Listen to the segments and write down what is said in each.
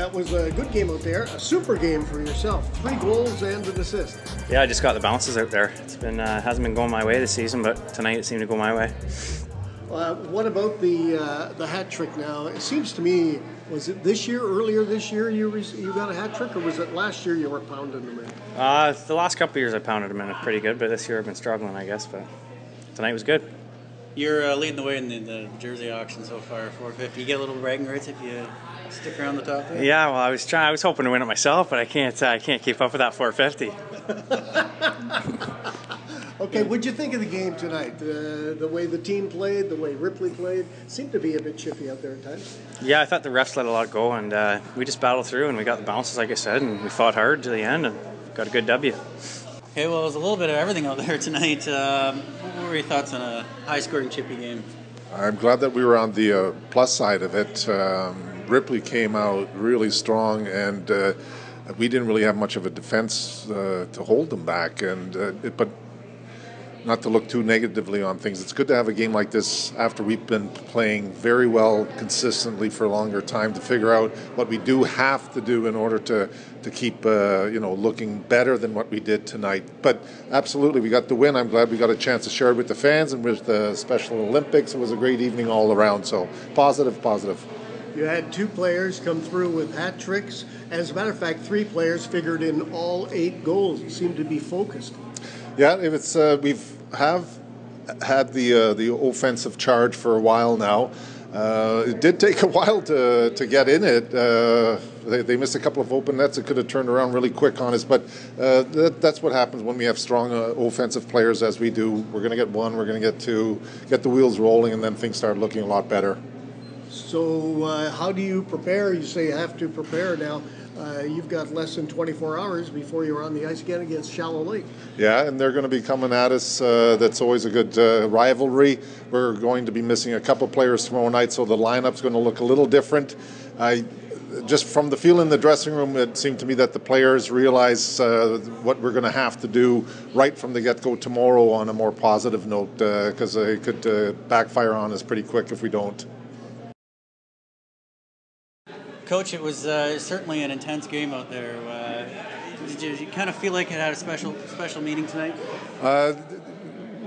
That was a good game out there, a super game for yourself. 3 goals and an assist. Yeah, I just got the bounces out there. It's been hasn't been going my way this season, but tonight it seemed to go my way. What about the hat trick now? It seems to me, was it earlier this year you got a hat trick, or was it last year you were pounding them in? The last couple of years I pounded them in pretty good, but this year I've been struggling, I guess, but tonight was good. You're leading the way in the jersey auction so far, 450. You get a little bragging rights if you stick around the top there? Yeah, well, I was hoping to win it myself, but I can't keep up with that 450. Okay, what'd you think of the game tonight? The way the team played, the way Ripley played, seemed to be a bit chippy out there at times. Yeah, I thought the refs let a lot go, and we just battled through, and we got the bounces, like I said, and we fought hard to the end, and got a good W. Okay, well, it was a little bit of everything out there tonight. What were your thoughts on a high-scoring chippy game? I'm glad that we were on the plus side of it. Ripley came out really strong, and we didn't really have much of a defense to hold them back. But not to look too negatively on things, it's good to have a game like this after we've been playing very well consistently for a longer time to figure out what we do have to do in order to keep looking better than what we did tonight. But absolutely, we got the win. I'm glad we got a chance to share it with the fans and with the Special Olympics. It was a great evening all around, so positive. You had 2 players come through with hat tricks. As a matter of fact, 3 players figured in all 8 goals. You seem to be focused. Yeah, we've had the offensive charge for a while now. It did take a while to get in it. They missed a couple of open nets that could have turned around really quick on us, but that's what happens when we have strong offensive players as we do. We're going to get 1, we're going to get 2, get the wheels rolling, and then things start looking a lot better. So how do you prepare? You say you have to prepare now. You've got less than 24 hours before you're on the ice again against Shallow Lake. Yeah, and they're going to be coming at us. That's always a good rivalry. We're going to be missing a couple players tomorrow night, so the lineup's going to look a little different. Just from the feel in the dressing room, it seemed to me that the players realize what we're going to have to do right from the get-go tomorrow on a more positive note, because it could backfire on us pretty quick if we don't. Coach, it was certainly an intense game out there. Did you kind of feel like it had a special meaning tonight?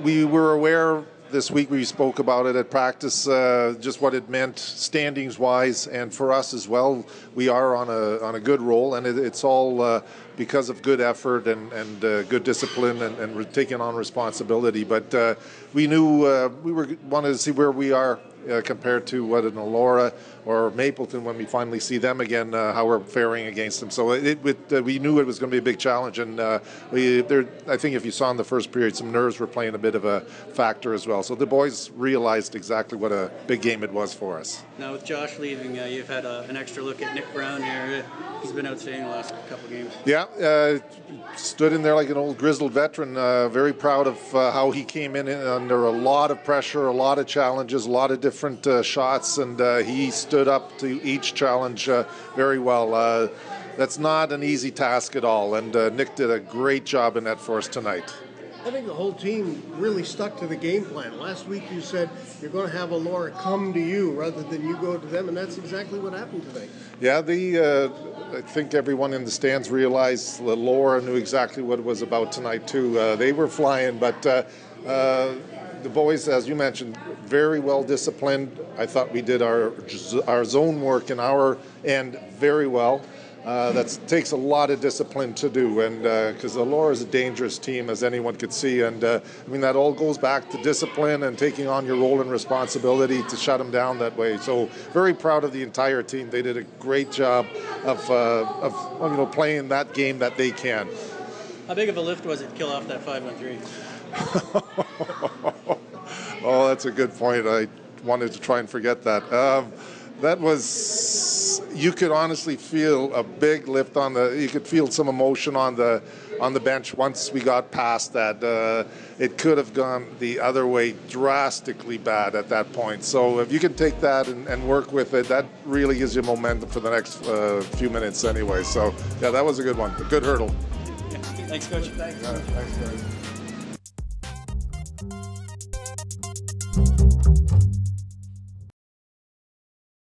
We were aware this week, we spoke about it at practice, just what it meant standings-wise, and for us as well. We are on a good roll, and it's all because of good effort and good discipline and taking on responsibility. But we knew we wanted to see where we are compared to what an Elora or Mapleton when we finally see them again, how we're faring against them. So we knew it was going to be a big challenge, and I think if you saw in the first period, some nerves were playing a bit of a factor as well. So the boys realized exactly what a big game it was for us. Now with Josh leaving, you've had an extra look at Nick Brown here. He's been outstanding the last couple of games. Yeah, stood in there like an old grizzled veteran. Very proud of how he came in under a lot of pressure, a lot of challenges, a lot of different shots, and he stood up to each challenge very well. That's not an easy task at all, and Nick did a great job in that for us tonight. I think the whole team really stuck to the game plan. Last week you said you're going to have Elora come to you rather than you go to them, and that's exactly what happened today. Yeah, I think everyone in the stands realized Elora knew exactly what it was about tonight too. They were flying, but the boys, as you mentioned, very well disciplined. I thought we did our zone work in our end very well. That takes a lot of discipline to do, and because Elora is a dangerous team, as anyone could see, and that all goes back to discipline and taking on your role and responsibility to shut them down that way. So very proud of the entire team. They did a great job of playing that game that they can. How big of a lift was it to kill off that 5-on-3? Oh, that's a good point. I wanted to try and forget that. That was, you could honestly feel a big lift you could feel some emotion on the bench once we got past that. It could have gone the other way drastically bad at that point. So if you can take that and work with it, that really gives you momentum for the next few minutes anyway. So yeah, that was a good one, a good hurdle. Thanks, Coach. Thanks, guys.